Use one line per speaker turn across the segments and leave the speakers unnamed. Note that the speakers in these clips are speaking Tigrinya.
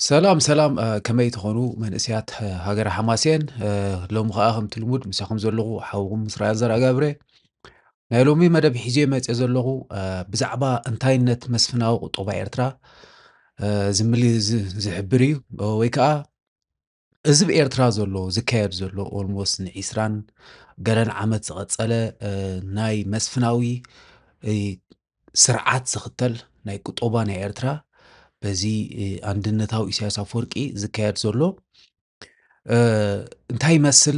ሰላም ሰላም ከመይ ትኾኑ መንእስያት ሃገረ ሓማስየን ሎሚ ከዓ ከምቲ ልሙድ ምሳኹም ዘለኹ ሓውኩም ምስ ራያ ዘረጋብረ ናይ ሎሚ መደብ ሒዜ መፅእ ዘለኹ ብዛዕባ እንታይነት መስፍናዊ ቁጠባ ኤርትራ ዝሕብር እዩ ወይ ከዓ እዚ ብኤርትራ ዘሎ ዝካየድ ዘሎ ኦልሞስት ን20 ገለን ዓመት ዝቐፀለ ናይ መስፍናዊ ስርዓት ዝኽተል ናይ ቁጠባ ናይ ኤርትራ በዚ አንድነታዊ ኢሳያስ አፈወርቂ ዝካየድ ዘሎ እንታይ ይመስል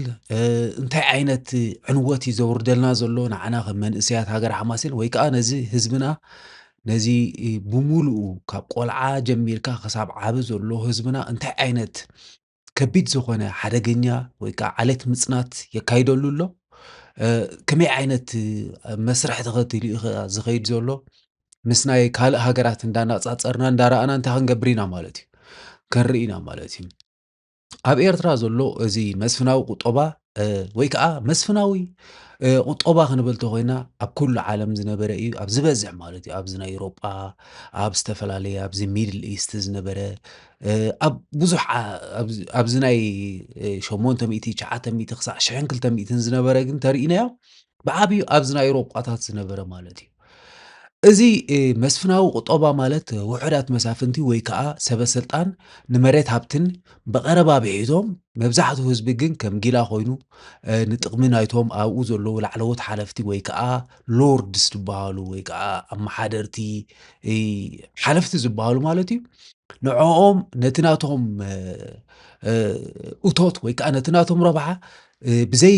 እንታይ ዓይነት ዕንወት እዩ ዘውርደልና ዘሎ ንዓና ከም መንእስያት ሃገር ሓማስን ወይ ከዓ ነዚ ህዝብና ነዚ ብሙሉኡ ካብ ቆልዓ ጀሚርካ ክሳብ ዓብ ዘሎ ህዝብና እንታይ ዓይነት ከቢድ ዝኾነ ሓደገኛ ወይ ከዓ ዓሌት ምጽናት የካይደሉ ኣሎ ከመይ ዓይነት መስርሕ ተኸቲሉ እዩ ዝኸይድ ዘሎ ምስ ናይ ካልእ ሃገራት እንዳነጻጸርና እንዳረኣና እንታይ ክንገብር ኢና ማለት እዩ ከንርኢ ኢና ማለት እዩ ኣብ ኤርትራ ዘሎ እዚ መስፍናዊ ቁጠባ ወይ ከዓ መስፍናዊ ቁጠባ ክንብል እንተኾይና ኣብ ኩሉ ዓለም ዝነበረ እዩ ኣብ ዝበዝሕ ማለት እዩ ኣብዚ ናይ ኤውሮጳ ኣብ ዝተፈላለየ ኣብዚ ሚድል ኢስት ዝነበረ ኣብ ብዙሕ ኣብዚ ናይ 800 900 ክሳብ 1200 ዝነበረ ግን ተርኢናዮ ብዓብዩ ኣብዚ ናይ ኤውሮጳታት ዝነበረ ማለት እዩ እዚ መስፍናዊ ቁጠባ ማለት ውሑዳት መሳፍንቲ ወይ ከዓ ሰበስልጣን ንመሬት ሃብትን ብቐረባ ብሒዞም መብዛሕትኡ ህዝቢ ግን ከም ጊላ ኮይኑ ንጥቕሚ ናይቶም ኣብኡ ዘለዉ ላዕለዎት ሓለፍቲ ወይ ከዓ ሎርድስ ዝበሃሉ ወይ ከዓ ኣመሓደርቲ ሓለፍቲ ዝበሃሉ ማለት እዩ ንዕኦም ነቲ ናቶም እቶት ወይ ከዓ ነቲ ናቶም ረብሓ ብዘይ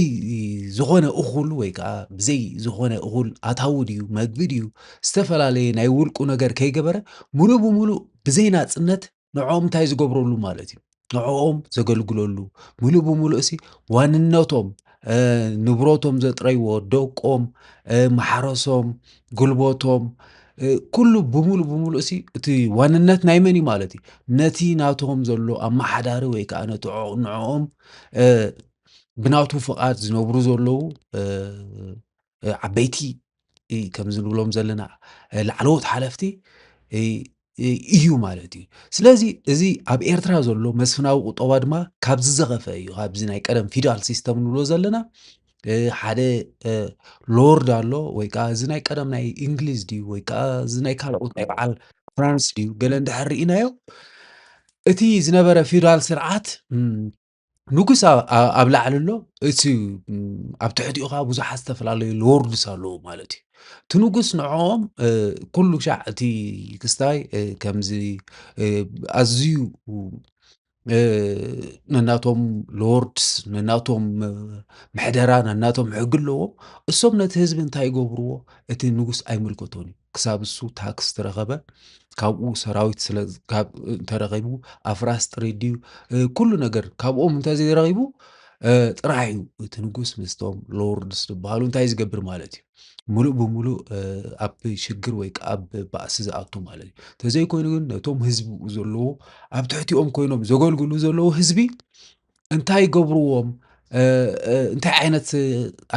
ዝኾነ እኹል ወይ ከዓ ብዘይ ዝኾነ እኹል ኣታዊ ድዩ መግቢ ድዩ ዝተፈላለየ ናይ ውልቁ ነገር ከይገበረ ሙሉእ ብሙሉእ ብዘይ ናጽነት ንዕኦም እንታይ ዝገብረሉ ማለት እዩ ንዕኦም ዘገልግለሉ ሙሉእ ብሙሉእ እሲ ዋንነቶም ንብሮቶም ዘጥረይዎ ደቆም ማሕረሶም ጉልበቶም ኩሉ ብሙሉእ ብሙሉእ እሲ እቲ ዋንነት ናይ መን እዩ ማለት እዩ ነቲ ናቶም ዘሎ ኣመሓዳሪ ወይ ከዓ ነቲ ንዕኦም ብናቱ ፍቓድ ዝነብሩ ዘለዉ ዓበይቲ ከም ዝንብሎም ዘለና ላዕለዎት ሓለፍቲ እዩ ማለት እዩ ስለዚ እዚ ኣብ ኤርትራ ዘሎ መስፍናዊ ቁጠባ ድማ ካብዚ ዝኸፈ እዩ ካብዚ ናይ ቀደም ፊውዳል ሲስተም ንብሎ ዘለና ሓደ ሎርድ ኣሎ ወይ ከዓ እዚ ናይ ቀደም ናይ እንግሊዝ ድዩ ወይ ከዓ እዚ ናይ ካልኦት ናይ በዓል ፍራንስ ድዩ ገለ እንድሕር ርኢናዮ እቲ ዝነበረ ፊውዳል ስርዓት ንጉስ ኣብ ላዕሊ ኣሎ እቲ ኣብ ትሕቲኡ ከዓ ብዙሓት ዝተፈላለዩ ሎርድስ ኣለዉ ማለት እዩ እቲ ንጉስ ንዕኦም ኩሉ ሻዕ እቲ ክስታይ ከምዚ ኣዝዩ ነናቶም ሎርድስ ነናቶም ምሕደራ ነናቶም ሕጊ ኣለዎም እሶም ነቲ ህዝቢ እንታይ ይገብርዎ እቲ ንጉስ ኣይምልከቶን እዩ ክሳብ እሱ ታክስ ተረኸበ ካብኡ ሰራዊት ስለ ተረኺቡ ኣፍራስ ጥሪት ድዩ ኩሉ ነገር ካብኦም እንተዘይረኺቡ ጥራሕ እዩ እቲ ንጉስ ምስቶም ሎርድስ ዝበሃሉ እንታይ ዝገብር ማለት እዩ ሙሉእ ብሙሉእ ኣብ ሽግር ወይ ከዓ ኣብ ባእሲ ዝኣቱ ማለት እዩ እንተዘይኮይኑ ግን ነቶም ህዝቢ ዘለዎ ኣብ ትሕቲኦም ኮይኖም ዘገልግሉ ዘለዉ ህዝቢ እንታይ ይገብርዎም እንታይ ዓይነት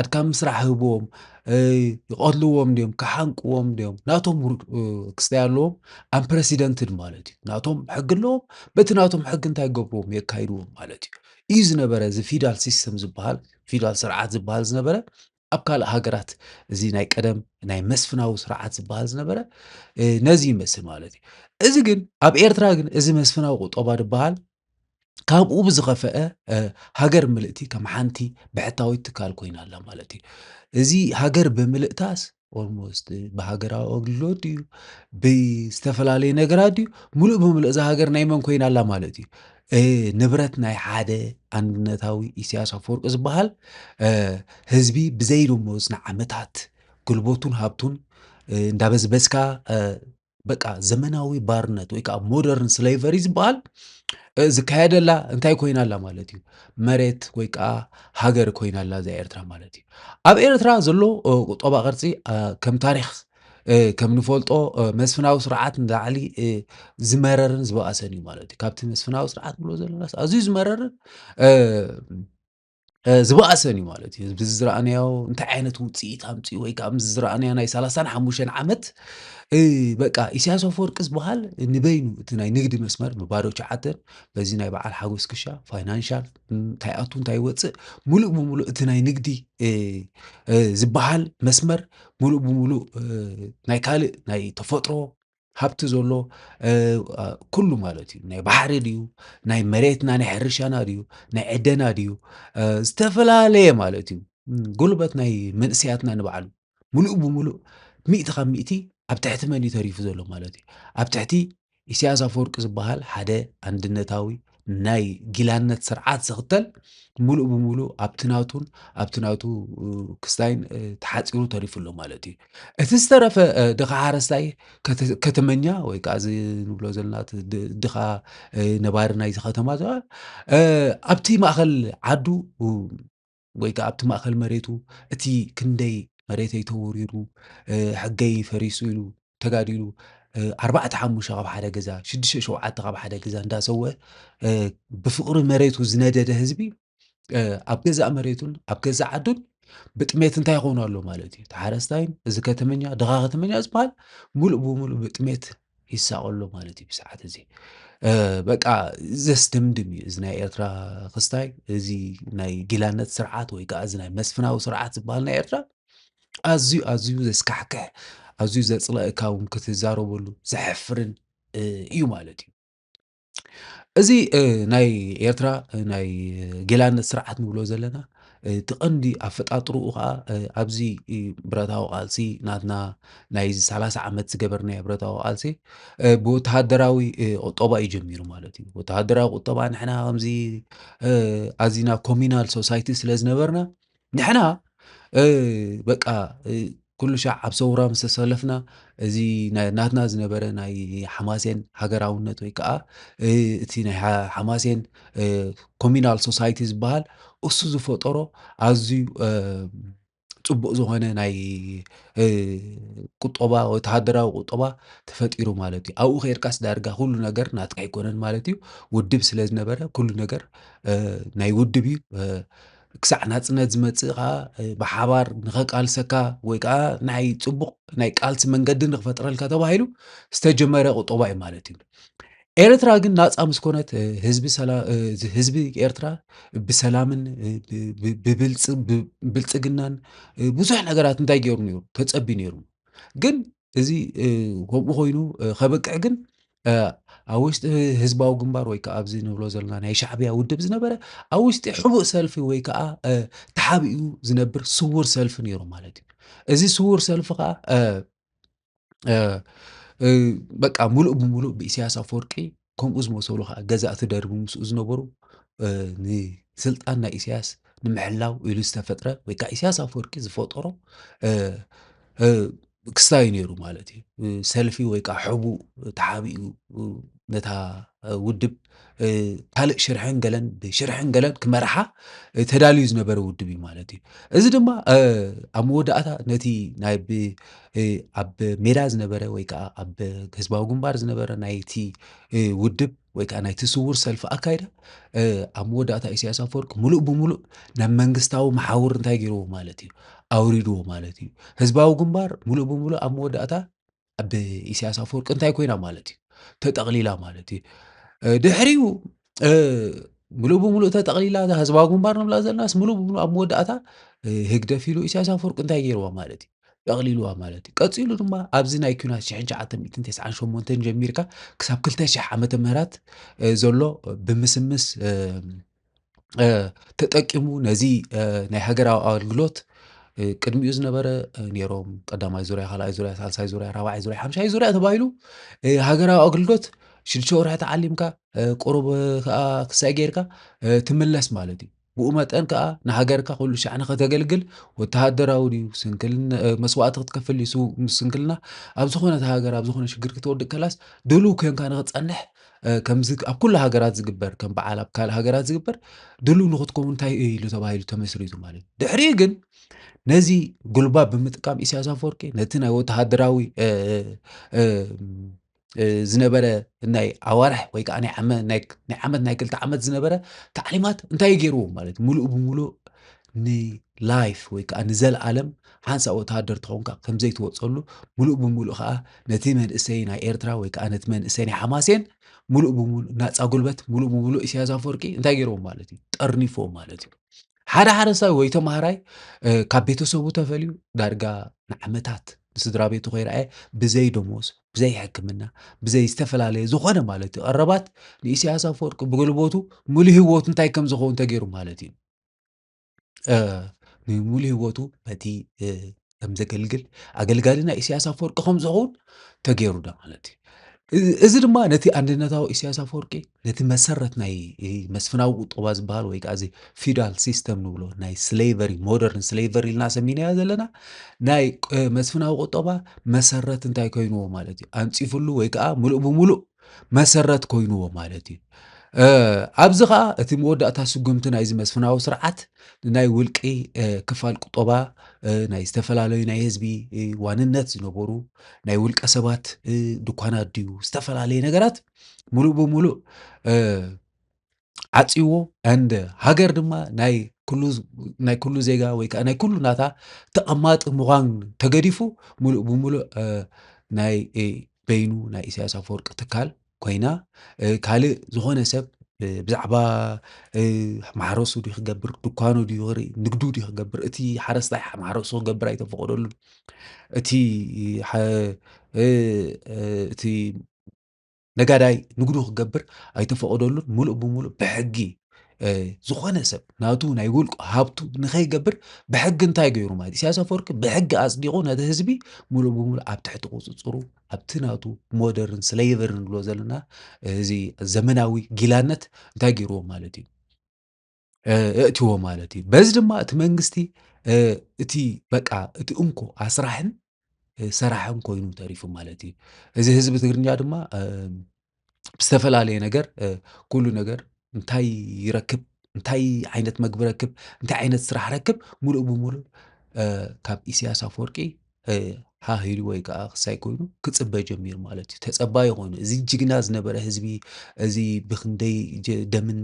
ኣድካሚ ስራሕ ህብዎም ይቐትልዎም ድዮም ክሓንቅዎም ድዮም ናቶም ክስታይ ኣለዎም ኣምፕረሲደንትድ ማለት እዩ ናቶም ሕጊ ኣለዎም በቲ ናቶም ሕጊ እንታይ ይገብርዎም የካይድዎም ማለት እዩ እዩ ዝነበረ እዚ ፊውዳል ሲስተም ዝበሃል ፊውዳል ስርዓት ዝበሃል ዝነበረ ኣብ ካልእ ሃገራት እዚ ናይ ቀደም ናይ መስፍናዊ ስርዓት ዝበሃል ዝነበረ ነዚ ይመስል ማለት እዩ እዚ ግን ኣብ ኤርትራ ግን እዚ መስፍናዊ ቁጠባ ዝበሃል ካብኡ ብዝኸፍአ ሃገር ምልእቲ ከም ሓንቲ ብሕታዊት ትካል ኮይና ኣላ ማለት እዩ እዚ ሃገር ብምልእታስ ኦልሞስት ብሃገራዊ ኣገልግሎት ድዩ ብዝተፈላለየ ነገራት ድዩ ሙሉእ ብምሉእ እዛ ሃገር ናይ መን ኮይና ኣላ ማለት እዩ ንብረት ናይ ሓደ አንድነታዊ ኢሳያስ አፈወርቂ ዝበሃል ህዝቢ ብዘይ ደሞዝ ንዓመታት ጉልበቱን ሃብቱን እንዳበዝበዝካ በቃ ዘመናዊ ባርነት ወይ ከዓ ሞደርን ስሌቨሪ ዝበሃል ዝካየደላ እንታይ ኮይና ኣላ ማለት እዩ መሬት ወይ ከዓ ሃገር ኮይና ኣላ እዛ ኤርትራ ማለት እዩ ኣብ ኤርትራ ዘሎ ቁጠባ ቅርፂ ከም ታሪክ ከም ንፈልጦ መስፍናዊ ስርዓት ንላዕሊ ዝመረርን ዝበኣሰን እዩ ማለት እዩ ካብቲ መስፍናዊ ስርዓት ብሎ ዘለናስ ኣዝዩ ዝመረርን ዝባኣሰን እዩ ማለት እዩ። ብዝረኣናዮ እንታይ ዓይነት ውፅኢት ኣምፂኡ ወይ ከዓ ምስ ዝረኣናዮ ናይ 35 ዓመት በቃ ኢሳያስ ኣፈወርቂ ዝበሃል ንበይኑ እቲ ናይ ንግዲ መስመር ብባዶ ሸሓተን በዚ ናይ በዓል ሓጎስ ክሻ ፋይናንሻል እንታይ ኣቱ እንታይ ይወፅእ ሙሉእ ብሙሉእ እቲ ናይ ንግዲ ዝበሃል መስመር ሙሉእ ብሙሉእ ናይ ካልእ ናይ ተፈጥሮ ሃብቲ ዘሎ ኩሉ ማለት እዩ። ናይ ባሕሪ ድዩ ናይ መሬትና ናይ ሕርሻና ድዩ ናይ ዕደና ድዩ ዝተፈላለየ ማለት እዩ። ጉልበት ናይ መንእሰያትና ንባዕሉ ሙሉእ ብሙሉእ 100 ካብ 100 ኣብ ትሕቲ መን እዩ ተሪፉ ዘሎ ማለት እዩ። ኣብ ትሕቲ ኢሳያስ ኣፈወርቂ ዝበሃል ሓደ አንድነታዊ ናይ ጊላነት ስርዓት ዝኽተል ሙሉእ ብሙሉእ ኣብቲ ናቱ ክስታይን ተሓፂሩ ተሪፉ ኣሎ ማለት እዩ። እቲ ዝተረፈ ድኻ ሓረስታይ ከተመኛ ወይ ከዓ እዚ ንብሎ ዘለና ድኻ ነባሪ ናይዚ ከተማ ኣብቲ ማእኸል ዓዱ ወይ ከዓ ኣብቲ ማእኸል መሬቱ እቲ ክንደይ መሬተይ ተወሪሩ ሕገይ ፈሪሱ ኢሉ ተጋዲሉ 4-5 ካብ ሓደ ገዛ 6-7 ካብ ሓደ ገዛ እንዳሰወ ብፍቕሪ መሬቱ ዝነደደ ህዝቢ ኣብ ገዛእ መሬቱን ኣብ ገዛእ ዓዱን ብጥሜት እንታይ ይኾኑ ኣሎ ማለት እዩ። እቲ ሓረስታይን እዚ ከተመኛ ድኻ ከተመኛ ዝበሃል ሙሉእ ብሙሉእ ብጥሜት ይሳቀሎ ማለት እዩ ብሰዓት እዚ በቃ ዘስደምድም እዩ እዚ ናይ ኤርትራ ክስታይ እዚ ናይ ጊላነት ስርዓት ወይ ከዓ እዚ ናይ መስፍናዊ ስርዓት ዝበሃል ናይ ኤርትራ ኣዝዩ ኣዝዩ ዘስካሕክሕ ኣዝዩ ዘጽልአካ እውን ክትዛረበሉ ዘሕፍርን እዩ ማለት እዩ። እዚ ናይ ኤርትራ ናይ ጌላነት ስርዓት ንብሎ ዘለና እቲ ቀንዲ ኣፈጣጥርኡ ከዓ ኣብዚ ብረታዊ ቃልሲ ናትና ናይ 30 ዓመት ዝገበርናዮ ብረታዊ ቃልሲ ብወተሃደራዊ ቁጠባ እዩ ጀሚሩ ማለት እዩ። ወተሃደራዊ ቁጠባ ንሕና ከምዚ ኣዚና ኮሚናል ሶሳይቲ ስለ ዝነበርና ንሕና በቃ ኩሉ ሻዕ ኣብ ሰውራ ምስ ተሰለፍና እዚ ናትና ዝነበረ ናይ ሓማሴን ሃገራውነት ወይ ከዓ እቲ ናይ ሓማሴን ኮሚናል ሶሳይቲ ዝበሃል እሱ ዝፈጠሮ ኣዝዩ ጽቡቕ ዝኾነ ናይ ቁጠባ ወተሃደራዊ ቁጠባ ተፈጢሩ ማለት እዩ። ኣብኡ ኸይድካስ ዳርጋ ኩሉ ነገር ናትካ ኣይኮነን ማለት እዩ። ውድብ ስለ ዝነበረ ኩሉ ነገር ናይ ውድብ እዩ። ክሳዕ ናጽነት ዝመጽእ ከዓ ብሓባር ንኸቃልሰካ ወይ ከዓ ናይ ጽቡቕ ናይ ቃልሲ መንገዲ ንኽፈጥረልካ ተባሂሉ ዝተጀመረ ቁጠባ እዩ ማለት እዩ። ኤርትራ ግን ናጻ ምስ ኮነት ህዝቢ ኤርትራ ብሰላምን ብብልጽግናን ብዙሕ ነገራት እንታይ ገይሩ ነይሩ ተጸቢ ነይሩ። ግን እዚ ከምኡ ኮይኑ ከበቅዕ ግን ኣብ ውሽጢ ህዝባዊ ግንባር ወይ ከዓ ኣብዚ ንብሎ ዘለና ናይ ሻዕብያ ውድብ ዝነበረ ኣብ ውሽጢ ሕቡእ ሰልፊ ወይ ከዓ ተሓቢኡ ዝነብር ስውር ሰልፊ ነይሩ ማለት እዩ። እዚ ስውር ሰልፊ ከዓ በቃ ሙሉእ ብሙሉእ ብኢሳያስ ኣፈወርቂ ከምኡ ዝመሰሉ ከዓ ገዛእቲ ደርቢ ምስኡ ዝነበሩ ንስልጣን ናይ ኢሳያስ ንምሕላው ኢሉ ዝተፈጥረ ወይ ከዓ ኢሳያስ ኣፈወርቂ ዝፈጠሮ ክስታይ ነይሩ ማለት እዩ። ሰልፊ ወይ ከዓ ሕቡእ ተሓቢኡ ነታ ውድብ ካልእ ሽርሕን ገለን ብሽርሕን ገለን ክመርሓ ተዳልዩ ዝነበረ ውድብ እዩ ማለት እዩ። እዚ ድማ ኣብ መወዳእታ ነቲ ናይ ኣብ ሜዳ ዝነበረ ወይ ከዓ ኣብ ህዝባዊ ግንባር ዝነበረ ናይቲ ውድብ ወይ ከዓ ናይቲ ስውር ሰልፊ ኣካይዳ ኣብ መወዳእታ ኢሳያስ ኣፈወርቂ ሙሉእ ብሙሉእ ናብ መንግስታዊ መሓውር እንታይ ገይርዎ ማለት እዩ ኣውሪድዎ ማለት እዩ። ህዝባዊ ግንባር ሙሉእ ብሙሉእ ኣብ መወዳእታ ብኢሳያስ ኣፈወርቂ እንታይ ኮይና ማለት እዩ ተጠቕሊላ ማለት እዩ። ድሕሪኡ ሙሉእ ብሙሉእ ተጠቕሊላ እታ ህዝባዊ ግንባር ንብላ ዘለናስ ሙሉእ ብሙሉእ ኣብ መወዳእታ ህግደፍ ኢሉ ኢሳያስ ኣፈወርቂ እንታይ ገይርዋ ማለት እዩ ጠቕሊልዋ ማለት እዩ። ቀፂሉ ድማ ኣብዚ ናይ ኩናት 1998 ጀሚርካ ክሳብ 2000 ዓመተ ምህረት ዘሎ ብምስምስ ተጠቂሙ ነዚ ናይ ሃገራዊ ኣገልግሎት ቅድሚኡ ዝነበረ ነይሮም ቀዳማይ ዙርያ፣ ካልኣይ ዙርያ፣ ሳልሳይ ዙርያ፣ ራብዓይ ዙርያ፣ ሓምሻይ ዙርያ ተባሂሉ ሃገራዊ ኣገልግሎት 6 ወርሒ ተዓሊምካ ቁሩብ ከዓ ክሳይ ጌርካ ትምለስ ማለት እዩ። ብኡ መጠን ከዓ ንሃገርካ ኩሉ ሻዕ ንኸተገልግል ወተሃደራዊ ድዩ መስዋዕቲ ክትከፍል እዩ ስንክልና ኣብ ዝኾነት ሃገር ኣብ ዝኾነ ሽግር ክትወድቅ ከላስ ድልው ኮንካ ንኽትጸንሕ ከምዚ ኣብ ኩሉ ሃገራት ዝግበር ከም በዓል ኣብ ካልእ ሃገራት ዝግበር ድልው ንኽትከውን እንታይ ኢሉ ተባሂሉ ተመስሪቱ ማለት እዩ። ድሕሪኡ ግን ነዚ ጉልባብ ብምጥቃም ኢሳያስ ኣፈወርቂ ነቲ ናይ ወተሃደራዊ ዝነበረ ናይ ኣዋርሕ ወይ ከዓ ናይ ዓመት ናይ 2 ዓመት ዝነበረ ታዕሊማት እንታይ ገይርዎ ማለት ሙሉእ ብሙሉእ ንላይፍ ወይ ከዓ ንዘለዓለም ሓንሳእ ወተሃደር ተኾንካ ከም ዘይትወፀሉ ሙሉእ ብምሉእ ከዓ ነቲ መንእሰይ ናይ ኤርትራ ወይ ከዓ ነቲ መንእሰይ ናይ ሓማሴን ሙሉእ ብምሉእ ናፃ ጉልበት ሙሉእ ብምሉእ ኢሳያስ ኣፈወርቂ እንታይ ገይሮም ማለት እዩ ጠርኒፎም ማለት እዩ ሓደ ሓደ ሰብ ወይ ተማሃራይ ካብ ቤተሰቡ ተፈልዩ ዳርጋ ንዓመታት ንስድራ ቤቱ ከይረኣየ ብዘይ ደሞዝ ብዘይ ሕክምና ብዘይ ዝተፈላለየ ዝኾነ ማለት እዩ ቀረባት ንኢሳያስ ኣፈወርቂ ብጉልበቱ ሙሉእ ህይወቱ እንታይ ከም ዝኸውን ተገይሩ ማለት እዩ ንሙሉእ ህይወቱ በቲ ከም ዘገልግል ኣገልጋሊ ናይ ኢሳያስ ኣፈወርቂ ከም ዝኸውን ተገይሩ ዳ ማለት እዩ እዚ ድማ ነቲ አንድነታዊ ኢሳያስ ኣፈወርቂ ነቲ መሰረት ናይ መስፍናዊ ቁጠባ ዝበሃል ወይ ከዓ እዚ ፊውዳል ሲስተም ንብሎ ናይ ስሌቨሪ ሞደርን ስሌቨሪ ኢልና ሰሚናዮ ዘለና ናይ መስፍናዊ ቁጠባ መሰረት እንታይ ኮይንዎ ማለት እዩ ኣንፂፍሉ ወይ ከዓ ሙሉእ ብምሉእ መሰረት ኮይንዎ ማለት እዩ ኣብዚ ከዓ እቲ መወዳእታ ስጉምቲ ናይዚ መስፍናዊ ስርዓት ናይ ውልቂ ክፋል ቁጠባ ናይ ዝተፈላለዩ ናይ ህዝቢ ዋንነት ዝነበሩ ናይ ውልቀ ሰባት ድኳናት ድዩ ዝተፈላለየ ነገራት ሙሉእ ብምሉእ ዓፂዎ እንደ ሃገር ድማ ናይ ኩሉ ዜጋ ወይ ከዓ ናይ ኩሉ ናታ ተቐማጢ ምዃን ተገዲፉ ሙሉእ ብምሉእ ናይ በይኑ ናይ ኢሳያስ ኣፈወርቂ ትካል ኮይና ካልእ ዝኾነ ሰብ ብዛዕባ ማሕረሱ ድዩ ክገብር ድኳኑ ድዩ ክርኢ ንግዱ ድዩ ክገብር እቲ ሓረስታይ ማሕረሱ ክገብር ኣይተፈቐደሉን እቲ ነጋዳይ ንግዱ ክገብር ኣይተፈቐደሉን ሙሉእ ብምሉእ ብሕጊ ዝኾነ ሰብ ናቱ ናይ ውልቁ ሃብቱ ንኸይገብር ብሕጊ እንታይ ገይሩ ማለት ኢሳያስ ኣፈወርቂ ብሕጊ ኣፅዲቑ ነቲ ህዝቢ ሙሉእ ብምሉእ ኣብ ትሕቲ ቁፅፅሩ ኣብቲ ናቱ ሞደርን ስሌቨርን ንብሎ ዘለና እዚ ዘመናዊ ጊላነት እንታይ ገይርዎ ማለት እዩ እእትዎ ማለት እዩ በዚ ድማ እቲ መንግስቲ እቲ በቃ እቲ እንኮ ኣስራሕን ሰራሕን ኮይኑ ተሪፉ ማለት እዩ እዚ ህዝቢ ትግርኛ ድማ ብዝተፈላለየ ነገር ኩሉ ነገር እንታይ ይረክብ እንታይ ዓይነት መግቢ ረክብ እንታይ ዓይነት ስራሕ ረክብ ሙሉእ ብምሉእ ካብ ኢሳያስ ኣፈወርቂ ሃሂሉ ወይ ከዓ ክሳይ ኮይኑ ክፅበ ጀሚሩ ማለት እዩ ተፀባይ ኮይኑ እዚ ጅግና ዝነበረ ህዝቢ እዚ ብክንደይ ደምን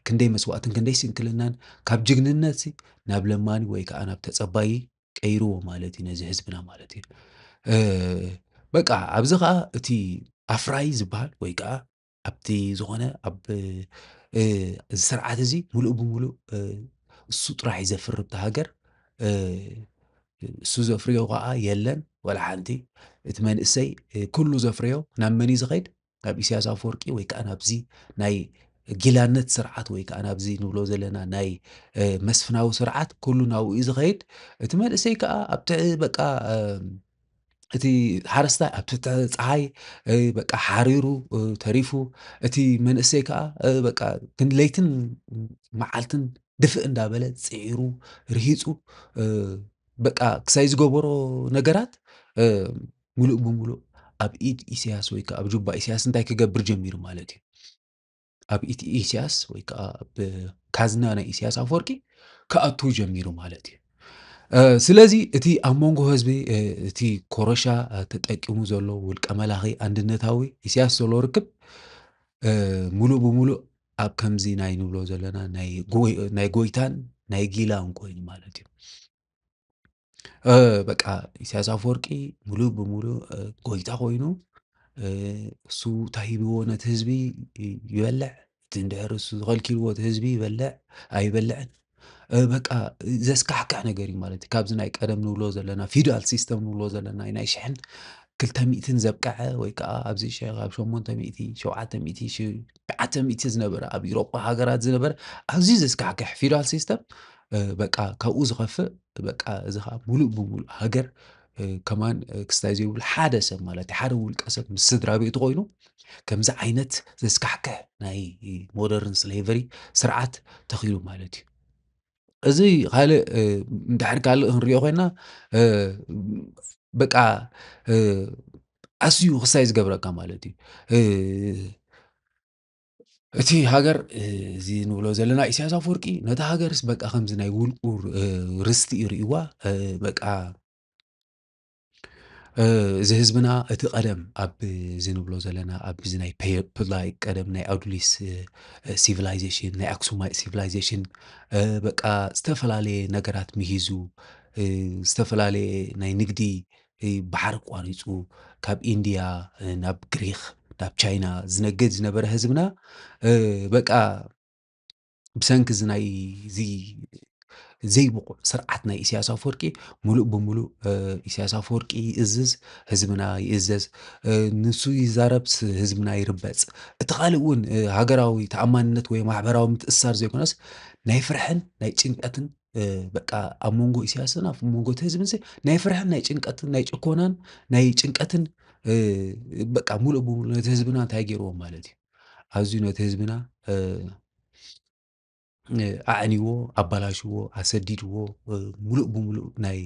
ክንደይ መስዋዕትን ክንደይ ስንክልናን ካብ ጅግንነት ናብ ለማኒ ወይ ከዓ ናብ ተፀባይ ቀይርዎ ማለት እዩ ነዚ ህዝብና ማለት እዩ በቃ ኣብዚ ከዓ እቲ ኣፍራይ ዝበሃል ወይ ከዓ ኣብቲ ዝኾነ ኣብ እዚ ስርዓት እዚ ሙሉእ ብምሉእ እሱ ጥራሕ እዩ ዘፍሪ እታ ሃገር እሱ ዘፍርዮ ከዓ የለን ወላ ሓንቲ እቲ መንእሰይ ኩሉ ዘፍርዮ ናብ መን እዩ ዝኸይድ ናብ ኢሳያስ ኣፈወርቂ ወይ ከዓ ናብዚ ናይ ጊላነት ስርዓት ወይ ከዓ ናብዚ ንብሎ ዘለና ናይ መስፍናዊ ስርዓት ኩሉ ናብኡ እዩ ዝኸይድ እቲ መንእሰይ ከዓ ኣብቲ በቃ እቲ ሓረስታይ ኣብ ትሕቲ ፀሓይ በቃ ሓሪሩ ተሪፉ እቲ መንእሰይ ከዓ በቃ ክንለይትን መዓልትን ድፍእ እንዳበለ ፅዒሩ ርሂፁ በቃ ክሳይ ዝገበሮ ነገራት ሙሉእ ብምሉእ ኣብ ኢድ ኢሳያስ ወይ ከዓ ኣብ ጁባ ኢሳያስ እንታይ ክገብር ጀሚሩ ማለት እዩ ኣብ ኢድ ኢሳያስ ወይ ከዓ ኣብ ካዝና ናይ ኢሳያስ ኣፈወርቂ ክኣቱ ጀሚሩ ማለት እዩ ስለዚ እቲ ኣብ መንጎ ህዝቢ እቲ ኮረሻ ተጠቂሙ ዘሎ ውልቀ መላኺ አንድነታዊ ኢሳያስ ዘሎ ርክብ ሙሉእ ብምሉእ ኣብ ከምዚ ናይ ንብሎ ዘለና ናይ ጎይታን ናይ ጊላን ኮይኑ ማለት እዩ በቃ ኢሳያስ ኣፈወርቂ ሙሉእ ብምሉእ ጎይታ ኮይኑ እሱ ተሂብዎ ነቲ ህዝቢ ይበልዕ እቲ እንድሕር እሱ ዝኸልኪልዎ እቲ ህዝቢ ይበልዕ ኣይበልዕን በቃ ዘስካሕካሕ ነገር እዩ ማለት እዩ ካብዚ ናይ ቀደም ንብሎ ዘለና ፊውዳል ሲስተም ንብሎ ዘለና ናይ ሽሕን 200 ዘብቅዐ ወይ ከዓ ኣብዚ ኣብ 800 ዝነበረ ኣብ ኢሮጳ ሃገራት ዝነበረ ኣዝዩ ዘስካሕክሕ ፊውዳል ሲስተም በቃ ካብኡ ዝኸፍእ በቃ እዚ ከዓ ሙሉእ ብምሉእ ሃገር ከማን ክስታይ ዘይብሉ ሓደ ሰብ ማለት እዩ ሓደ ውልቀ ሰብ ምስ ስድራ ቤቱ ኮይኑ ከምዚ ዓይነት ዘስካሕክሕ ናይ ሞደርን ስሌቨሪ ስርዓት ተኺሉ ማለት እዩ እዚ ካልእ እንድሕር ካልእ ክንሪኦ ኮይና በቃ ኣዝዩ ክሳይ ዝገብረካ ማለት እዩ እቲ ሃገር እዚ ንብሎ ዘለና ኢሳያስ ኣፈወርቂ ነታ ሃገርስ በቃ ከምዚ ናይ ውልቁ ርስቲ ይርእዋ በቃ እዚ ህዝብና እቲ ቀደም ኣብ እዚ ንብሎ ዘለና ኣብ እዚ ናይ ፕላይ ቀደም ናይ ኣውዱሊስ ሲቪላይዜሽን ናይ ኣክሱማይት ሲቪላይዜሽን በቃ ዝተፈላለየ ነገራት ምሂዙ ዝተፈላለየ ናይ ንግዲ ባሕሪ ቋሪፁ ካብ ኢንድያ ናብ ግሪክ ናብ ቻይና ዝነግድ ዝነበረ ህዝብና በቃ ብሰንኪ እዚ ናይ እዚ ዘይብቑዕ ስርዓት ናይ ኢሳያስ ኣፈወርቂ ሙሉእ ብሙሉእ ኢሳያስ ኣፈወርቂ ይእዝዝ፣ ህዝብና ይእዘዝ፣ ንሱ ይዛረብ፣ ህዝብና ይርበፅ። እቲ ካልእ እውን ሃገራዊ ተኣማንነት ወይ ማሕበራዊ ምትእስሳር ዘይኮነስ ናይ ፍርሕን ናይ ጭንቀትን በቃ ኣብ መንጎ ኢሳያስን ኣብ መንጎ እቲ ህዝብን ናይ ፍርሕን ናይ ጭንቀትን ናይ ጭኮናን ናይ ጭንቀትን በቃ ሙሉእ ብሙሉእ ነቲ ህዝብና እንታይ ገይርዎ ማለት እዩ ኣዝዩ ነቲ ህዝብና ኣዕንይዎ፣ ኣባላሽዎ፣ ኣሰዲድዎ ሙሉእ ብሙሉእ ናይ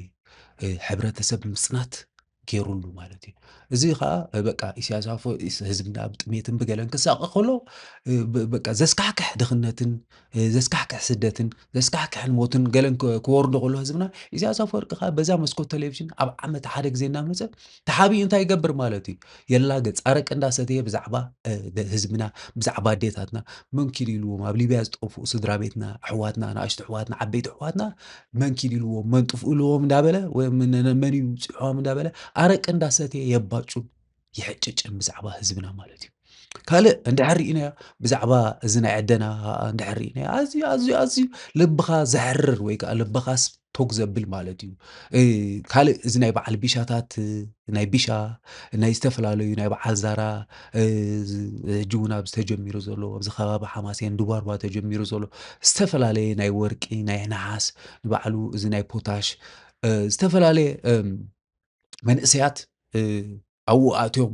ሕብረተሰብ ምጽናት ገይሩሉ ማለት እዩ። እዚ ከዓ በቃ ኢሳያስ ህዝብና ብጥሜትን ብገለን ክሳቀቕ ከሎ በቃ ዘስካሕክሕ ድኽነትን ዘስካሕክሕ ስደትን ዘስካሕክሕን ሞትን ገለን ክወርዶ ከሎ ህዝብና ኢሳያስ ኣፈወርቂ ከዓ በዛ መስኮት ቴሌቭዥን ኣብ ዓመት ሓደ ግዜ እናመፀ ተሓቢኡ እንታይ ይገብር ማለት እዩ የላገፅ ኣረቂ እንዳሰተየ ብዛዕባ ህዝብና ብዛዕባ ኣዴታትና መንኪል ኢልዎም ኣብ ሊብያ ዝጠፍኡ ስድራ ቤትና ኣሕዋትና ንኣሽቱ ኣሕዋትና ዓበይቲ ኣሕዋትና መንኪል ኢልዎም መንጡፍ ኢልዎም እንዳበለ ወይ መን እዩ ፅሕዎም እንዳበለ ኣረቂ እንዳሰተየ የባጩን ይሕጭጭን ብዛዕባ ህዝብና ማለት እዩ። ካልእ እንድሕር ሪኢናዮ ብዛዕባ እዚ ናይ ዕደና እንድሕር ሪኢናዮ ኣዝዩ ኣዝዩ ኣዝዩ ልብኻ ዘሕርር ወይ ከዓ ልብኻ ቶክ ዘብል ማለት እዩ። ካልእ እዚ ናይ በዓል ቢሻታት ናይ ቢሻ ናይ ዝተፈላለዩ ናይ በዓል ዛራ ሕጂ እውን ኣብዚ ተጀሚሩ ዘሎ ኣብዚ ከባቢ ሓማሴን ዱባርባ ተጀሚሩ ዘሎ ዝተፈላለየ ናይ ወርቂ ናይ ነሓስ ንባዕሉ እዚ ናይ ፖታሽ ዝተፈላለየ መንእሰያት ኣብኡ ኣትዮም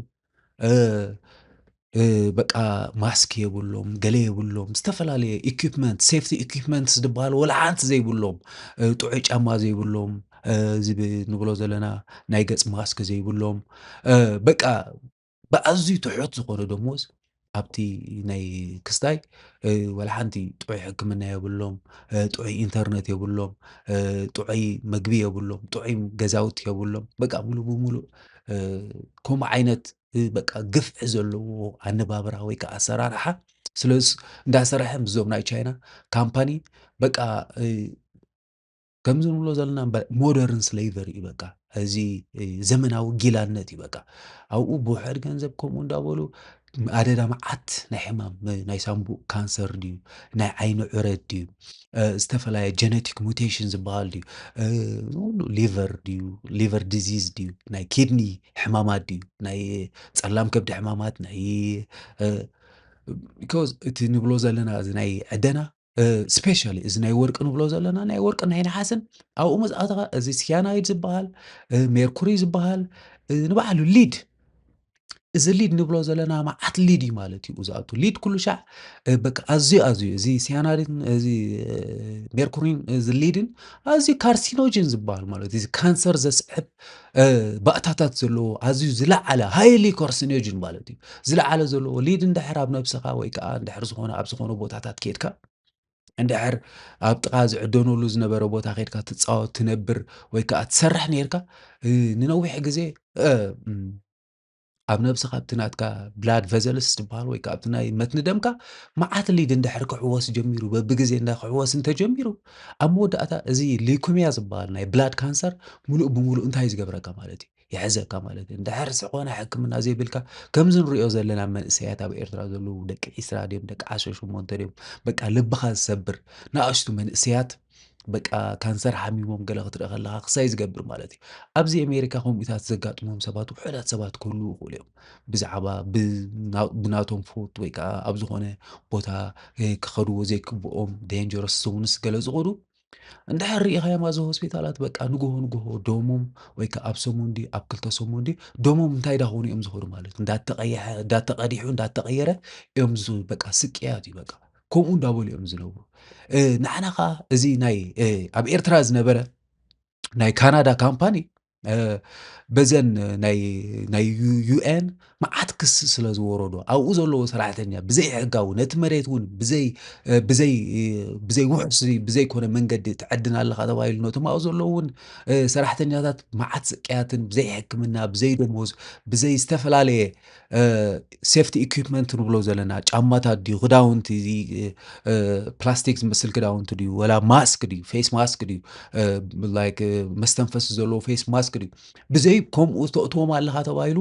በቃ ማስክ የብሎም ገለ የብሎም ዝተፈላለየ ኢኩፕመንት ሴፍቲ ኢኩፕመንት ዝበሃሉ ወላ ሓንቲ ዘይብሎም ጥዑይ ጫማ ዘይብሎም እዚ ንብሎ ዘለና ናይ ገጽ ማስክ ዘይብሎም በቃ ብኣዝዩ ትሑት ዝኾነ ደሞዝ ኣብቲ ናይ ክስታይ ወላ ሓንቲ ጥዑይ ሕክምና የብሎም፣ ጥዑይ ኢንተርነት የብሎም፣ ጥዑይ ምግቢ የብሎም፣ ጥዑይ ገዛውቲ የብሎም። በቃ ሙሉእ ብሙሉእ ከምኡ ዓይነት በቃ ግፍዒ ዘለዎ ኣነባብራ ወይ ከዓ ኣሰራርሓ ስለዚ እንዳሰርሐ ምስዞም ናይ ቻይና ካምፓኒ በቃ ከምዚ ንብሎ ዘለና ሞደርን ስሌቨሪ እዩ በቃ እዚ ዘመናዊ ጊላነት እዩ በቃ ኣብኡ ብውሕድ ገንዘብ ከምኡ እንዳበሉ ኣደዳ መዓት ናይ ሕማም ናይ ሳምቡእ ካንሰር ድዩ ናይ ዓይኒ ዕረት ድዩ ዝተፈላለየ ጀነቲክ ሙቴሽን ዝበሃል ድዩ ሊቨር ድዩ ሊቨር ዲዚዝ ድዩ ናይ ኪድኒ ሕማማት ድዩ ናይ ጸላም ከብዲ ሕማማት ናይ ቢኮዝ እቲ ንብሎ ዘለና እዚ ናይ ዕደና ስፔሻሊ እዚ ናይ ወርቂ ንብሎ ዘለና ናይ ወርቂ ናይ ነሓስን ኣብኡ መጽኣተኻ እዚ ስያናይድ ዝበሃል ሜርኩሪ ዝበሃል ንባዕሉ ሊድ እዚ ሊድ ንብሎ ዘለና መዓት ሊድ እዩ ማለት እዩ ዝኣቱ ሊድ ኩሉ ሻዕ በቃ ኣዝዩ ኣዝዩ እዚ ስያናይድን እዚ ሜርኩሪን እዚ ሊድን ኣዝዩ ካርሲኖጅን ዝበሃል ማለት እዩ እዚ ካንሰር ዘስዕብ ባእታታት ዘለዎ ኣዝዩ ዝለዓለ ሃይሊ ካርሲኖጅን ማለት እዩ ዝለዓለ ዘለዎ ሊድ እንድሕር ኣብ ነብስኻ ወይ ከዓ እንድሕር ዝኾነ ኣብ ዝኾነ ቦታታት ከድካ እንድሕር ኣብ ጥቓ ዝዕደነሉ ዝነበረ ቦታ ከድካ ትፃወት ትነብር ወይ ከዓ ትሰርሕ ነርካ ንነዊሕ ግዜ ኣብ ነብስኻ ኣብቲ ናትካ ብላድ ቨዘልስ ዝበሃል ወይ ከዓ ኣብቲ ናይ መትኒ ደምካ መዓት ሊድ እንድሕር ክሕወስ ጀሚሩ በብግዜ እንዳክሕወስ እንተጀሚሩ ኣብ መወዳእታ እዚ ሊኩሚያ ዝበሃል ናይ ብላድ ካንሰር ሙሉእ ብሙሉእ እንታይ ዝገብረካ ማለት እዩ ይሕዘካ ማለት እዩ እንድሕር ዝኾነ ሕክምና ዘይብልካ ከምዚ ንሪኦ ዘለና መንእሰያት ኣብ ኤርትራ ዘለዉ ደቂ 20 ድዮም ደቂ 18 ድዮም በቃ ልብኻ ዝሰብር ንኣሽቱ መንእሰያት በቃ ካንሰር ሓሚሞም ገለ ክትርኢ ከለኻ ክሳይ ዝገብር ማለት እዩ ኣብዚ ኣሜሪካ ከምኡታት ዘጋጥሞም ሰባት ውሑዳት ሰባት ክህልዉ ይኽእሉ እዮም ብዛዕባ ብናቶም ፎት ወይ ከዓ ኣብ ዝኾነ ቦታ ክኸድዎ ዘይግብኦም ዴንጀረስ ሰውንስ ገለ ዝኸዱ እንድሕር ሪኢኻዮም ኣብዚ ሆስፒታላት በቃ ንግሆ ንግሆ ደሞም ወይ ከዓ ኣብ ሰሙን ድዩ ኣብ ክልተ ሰሙን ድዩ ደሞም እንታይ ዳኾኑ እዮም ዝኸዱ ማለት እንዳተቐየሐ እንዳተቐዲሑ እንዳተቐየረ እዮም በቃ ስቅያት እዩ በቃ ከምኡ እንዳበሉ እዮም ዝነብሩ ንሕና ኸ እዚ ናይ ኣብ ኤርትራ ዝነበረ ናይ ካናዳ ካምፓኒ በዘን ናይ UN መዓት ክሲ ስለ ዝወረዶ ኣብኡ ዘለዎ ሰራሕተኛ ብዘይ ሕጋዊ ነቲ መሬት እውን ብዘይ ውሑስ ብዘይኮነ መንገዲ ትዕድን ኣለኻ ተባሂሉ ነቶም ኣብኡ ዘለዉ እውን ሰራሕተኛታት መዓት ስቅያትን ብዘይ ሕክምና ብዘይ ደሞዝ ብዘይ ዝተፈላለየ ሴፍቲ ኢኩፕመንት ንብሎ ዘለና ጫማታት ድዩ ክዳውንቲ ፕላስቲክ ዝመስል ክዳውንቲ ድዩ ወላ ማስክ ድዩ ፌስ ማስክ ድዩ ላይክ መስተንፈሲ ዘለዎ ፌስ ማስክ ድዩ ብዘይ ከምኡ ተእትዎም ኣለኻ ተባሂሉ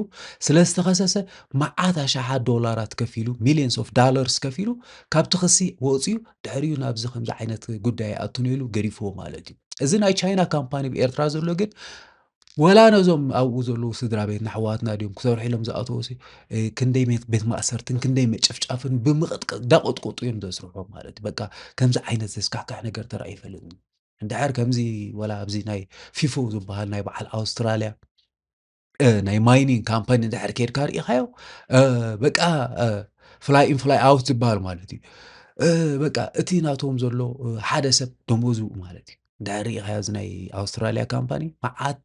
ስለ ዝተኸሰሰ መዓት ኣሽሓት ዶላራት ከፊሉ ሚሊየንስ ኦፍ ዶላርስ ከፊሉ ካብቲ ክሲ ወፂኡ ድሕሪኡ ናብዚ ከምዚ ዓይነት ጉዳይ ኣቱ ነይሉ ገዲፍዎ ማለት እዩ እዚ ናይ ቻይና ካምፓኒ ብኤርትራ ዘሎ ግን ወላ ነዞም ኣብኡ ዘለዉ ስድራ ቤትና ኣሕዋትና ድዮም ክሰርሑ ኢሎም ዝኣተወሲ ክንደይ ቤት ማእሰርትን ክንደይ መጨፍጫፍን ብምቕጥቅጥ ዳቆጥቆጡ እዮም ዘስርሖም ማለት እዩ በቃ ከምዚ ዓይነት ዘስካሕካሕ ነገር ተረእዩ ኣይፈልጥን እንድሕር ከምዚ ወላ ኣብዚ ናይ ፊፎ ዝበሃል ናይ በዓል ኣውስትራልያ ናይ ማይኒንግ ካምፓኒ እንድሕር ከይድካ ርኢኻዮ በቃ ፍላይ ኢን ፍላይ ኣውት ዝበሃል ማለት እዩ በቃ እቲ ናቶም ዘሎ ሓደ ሰብ ደሞዙ ማለት እዩ እንድሕር ርኢኻዮ እዚ ናይ ኣውስትራልያ ካምፓኒ መዓት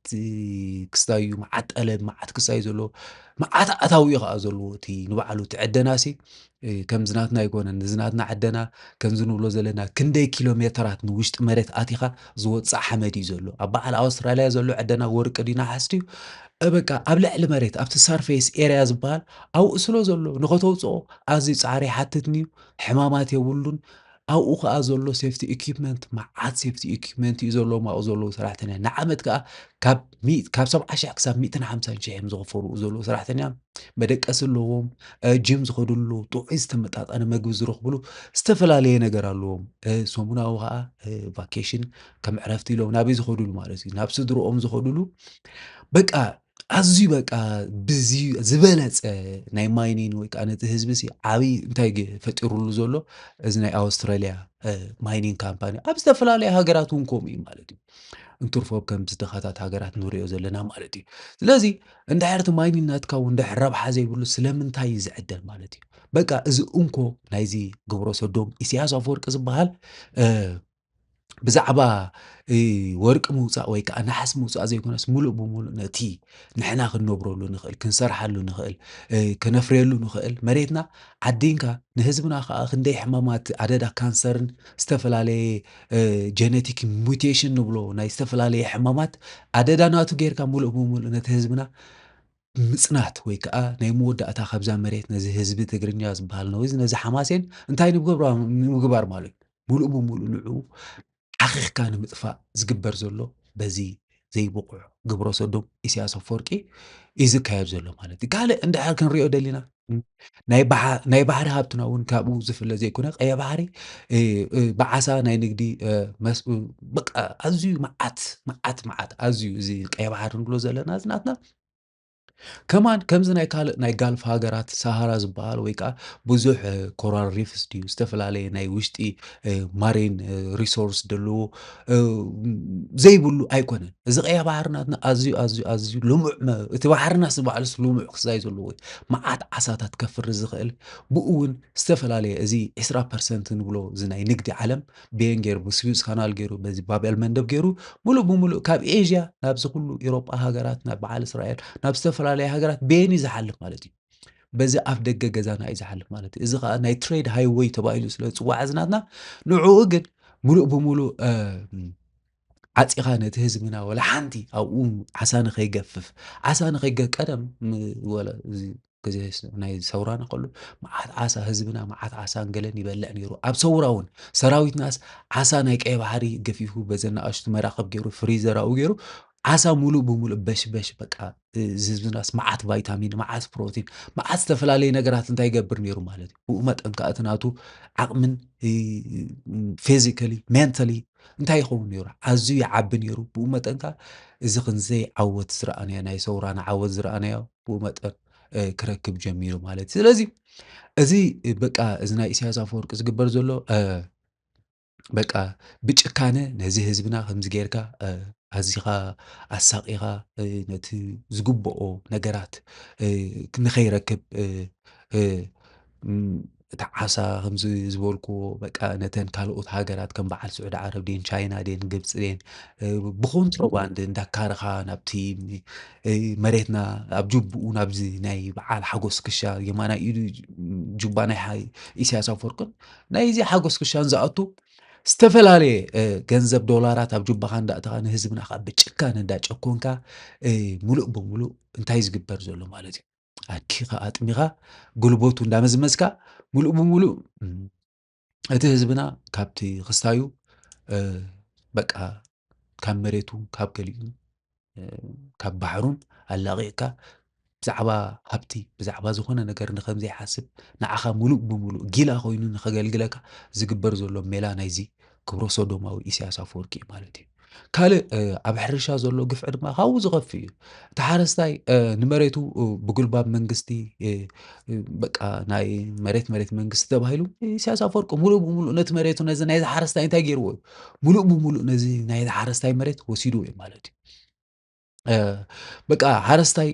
ክስታይ እዩ መዓት ጠለብ መዓት ክስታይ እዩ ዘለዎ መዓት ኣታዊ ከዓ ዘለዎ እቲ ንባዕሉ እቲ ዕደናሲ ከም ዝናትና ኣይኮነን ንዝናትና ዕደና ከምዚ ንብሎ ዘለና ክንደይ ኪሎ ሜትራት ንውሽጢ መሬት ኣቲኻ ዝወፅእ ሓመድ እዩ ዘሎ ኣብ በዓል ኣውስትራልያ ዘሎ ዕደና ወርቂ ድዩ ናሓስ ድዩ በቃ ኣብ ልዕሊ መሬት ኣብቲ ሰርፌስ ኤርያ ዝበሃል ኣብኡ ስለ ዘሎ ንኸተውፅኦ ኣዝዩ ፃዕሪ ይሓትትን እዩ ሕማማት የብሉን ኣብኡ ከዓ ዘሎ ሴፍቲ ኢኩፕመንት መዓት ሴፍቲ ኢኩፕመንት እዩ ዘለዎም ኣብኡ ዘለዉ ሰራሕተኛ ንዓመት ከዓ ካብ 70,000 ክሳብ 150,000 እዮም ዝኽፈሉ ዘለዉ ሰራሕተኛ መደቀሲ ኣለዎም ጅም ዝኸድሉ ጥዑይ ዝተመጣጠነ ምግቢ ዝረኽብሉ ዝተፈላለየ ነገር ኣለዎም ሰሙናዊ ከዓ ቫኬሽን ከም ዕረፍቲ ኢሎም ናበይ ዝኸድሉ ማለት እዩ ናብ ስድሮኦም ዝኸድሉ በቃ ኣዝዩ በቃ ብዚ ዝበለፀ ናይ ማይኒን ወይ ከዓ ነቲ ህዝቢ ሲ ዓብይ እንታይ ፈጢሩሉ ዘሎ እዚ ናይ ኣውስትራልያ ማይኒንግ ካምፓኒ ኣብ ዝተፈላለየ ሃገራት እውን ከምኡ እዩ ማለት እዩ እንትርፎብ ከም ዝተኻታት ሃገራት ንሪኦ ዘለና ማለት እዩ ስለዚ እንድሕር እቲ ማይኒንግ ናትካ እውን እንድሕር ረብሓ ዘይብሉ ስለምንታይ እዩ ዝዕደል ማለት እዩ በቃ እዚ እንኮ ናይዚ ግብረ ሰዶም ኢሳያስ ኣፈወርቂ ዝበሃል ብዛዕባ ወርቂ ምውፃእ ወይ ከዓ ናሓስ ምውፃእ ዘይኮነስ ሙሉእ ብሙሉእ ነቲ ንሕና ክንነብረሉ ንኽእል ክንሰርሓሉ ንኽእል ክነፍርየሉ ንኽእል መሬትና ዓዲንካ ንህዝብና ከዓ ክንደይ ሕማማት ዓደዳ ካንሰርን ዝተፈላለየ ጀነቲክ ሙቴሽን ንብሎ ናይ ዝተፈላለየ ሕማማት ዓደዳ ናቱ ጌርካ ሙሉእ ብሙሉእ ነቲ ህዝብና ምጽናት ወይ ከዓ ናይ መወዳእታ ካብዛ መሬት ነዚ ህዝቢ ትግርኛ ዝበሃል ነው ነዚ ሓማሴን እንታይ ንምግባር ማለት ሙሉእ ብሙሉእ ንዑ ዓኺኽካ ንምጥፋእ ዝግበር ዘሎ በዚ ዘይብቑዕ ግብረ ሰዶም ኢሳያስ ኣፈወርቂ እዩ ዝካየድ ዘሎ ማለት እዩ ካልእ እንድሕር ክንሪኦ ደሊና ናይ ባሕሪ ሃብትና እውን ካብኡ ዝፍለ ዘይኮነ ቀይ ባሕሪ ብዓሳ ናይ ንግዲ በቃ ኣዝዩ መዓት ኣዝዩ እዚ ቀይ ባሕሪ ንብሎ ዘለና ዝናትና ከማን ከምዚ ናይ ካልእ ናይ ጋልፍ ሃገራት ሳሃራ ዝበሃል ወይ ከዓ ብዙሕ ኮራል ሪፍስ ድዩ ዝተፈላለየ ናይ ውሽጢ ማሪን ሪሶርስ ደለዎ ዘይብሉ ኣይኮነን እዚ ቀይሕ ባሕርናትና ኣዝዩ ኣዝዩ ኣዝዩ ልሙዕ እቲ ባሕርና ዝበዓልስ ልሙዕ ክሳይ ዘለዎ መዓት ዓሳታት ከፍሪ ዝኽእል ብኡ እውን ዝተፈላለየ እዚ 20% ንብሎ እዚ ናይ ንግዲ ዓለም ቤን ገይሩ ብስዊዝ ካናል ገይሩ በዚ ባብኤል መንደብ ገይሩ ሙሉእ ብሙሉእ ካብ ኤዥያ ናብዚ ኩሉ ኤውሮጳ ሃገራት ናብ በዓል እስራኤል ናብ ዝተፈላለየ ሃገራት ቤን እዩ ዝሓልፍ ማለት እዩ በዚ ኣፍ ደገ ገዛና እዩ ዝሓልፍ ማለት እዩ እዚ ከዓ ናይ ትሬድ ሃይዌይ ተባሂሉ ስለ ዝፅዋዕ ዝናትና ንዕኡ ግን ሙሉእ ብሙሉእ ዓፂኻ ነቲ ህዝብና ወላ ሓንቲ ኣብኡ ዓሳ ንኸይገፍፍ ዓሳ ቀደም ወላ ግዜ ናይ ሰውራና ከሎ መዓት ዓሳ ህዝብና መዓት ዓሳ እንገለን ይበልዕ ነይሩ ኣብ ሰውራ እውን ሰራዊትናስ ዓሳ ናይ ቀይ ባሕሪ ገፊፉ በዘና ኣሽቱ መራኸብ ገይሩ ፍሪዘር ኣብኡ ገይሩ ዓሳ ሙሉእ ብሙሉእ በሽበሽ በቃ ህዝብናስ መዓት ቫይታሚን መዓት ፕሮቲን መዓት ዝተፈላለየ ነገራት እንታይ ይገብር ነይሩ ማለት እዩ ብኡ መጠን ከዓ እቲ ናቱ ዓቕምን ፊዚካሊ ሜንታሊ እንታይ ይኸውን ነይሩ ኣዝዩ ይዓቢ ነይሩ ብኡ መጠን ከዓ እዚ ክንዘይ ዓወት ዝረኣናዮ ናይ ሰውራና ዓወት ዝረኣናዮ ብኡ መጠን ክረክብ ጀሚሩ ማለት እዩ ስለዚ እዚ በቃ እዚ ናይ ኢሳያስ ኣፈወርቂ ዝግበር ዘሎ በቃ ብጭካነ ነዚ ህዝብና ከምዚ ጌርካ ኣዚኻ ኣሳቂኻ ነቲ ዝግብኦ ነገራት ንኸይረክብ እታ ዓሳ ከምዚ ዝበልክዎ በቃ ነተን ካልኦት ሃገራት ከም በዓል ስዑድ ዓረብ ድን ቻይና ድን ግብፂ ድን ብኮንትሮባንድ እንዳካርኻ ናብቲ መሬትና ኣብ ጅቡኡ ናብዚ ናይ በዓል ሓጎስ ክሻ የማናይ ኢዱ ጁባ ናይ ኢሳያስ ኣፈወርቅን ናይዚ ሓጎስ ክሻን ዝኣቱ ዝተፈላለየ ገንዘብ ዶላራት ኣብ ጅባኻ እንዳእተኻ ንህዝብና ከዓ ብጭካነ እንዳጨኮንካ ሙሉእ ብሙሉእ እንታይ ዝግበር ዘሎ ማለት እዩ ኣኪኻ ኣጥሚኻ ጉልበቱ እንዳመዝመዝካ ሙሉእ ብሙሉእ እቲ ህዝብና ካብቲ ክስታዩ በቃ ካብ መሬቱ ካብ ገሊኡ ካብ ባሕሩን ኣላቒቕካ ብዛዕባ ሃብቲ ብዛዕባ ዝኾነ ነገር ንከም ዘይሓስብ ንዓኻ ሙሉእ ብሙሉእ ጊላ ኮይኑ ንኸገልግለካ ዝግበር ዘሎ ሜላ ናይዚ ክብሮ ሶዶማዊ ኢሳያስ ኣፈወርቂ እዩ ማለት እዩ ካልእ ኣብ ሕርሻ ዘሎ ግፍዒ ድማ ካብኡ ዝኸፊ እዩ እቲ ሓረስታይ ንመሬቱ ብጉልባብ መንግስቲ በቃ ናይ መሬት መንግስቲ ተባሂሉ ኢሳያስ ኣፈወርቂ ሙሉእ ብሙሉእ ነቲ መሬቱ ነዚ ናይዚ ሓረስታይ እንታይ ገይርዎ እዩ ሙሉእ ብሙሉእ ነዚ ናይዚ ሓረስታይ መሬት ወሲዱ እዩ ማለት እዩ በቃ ሓረስታይ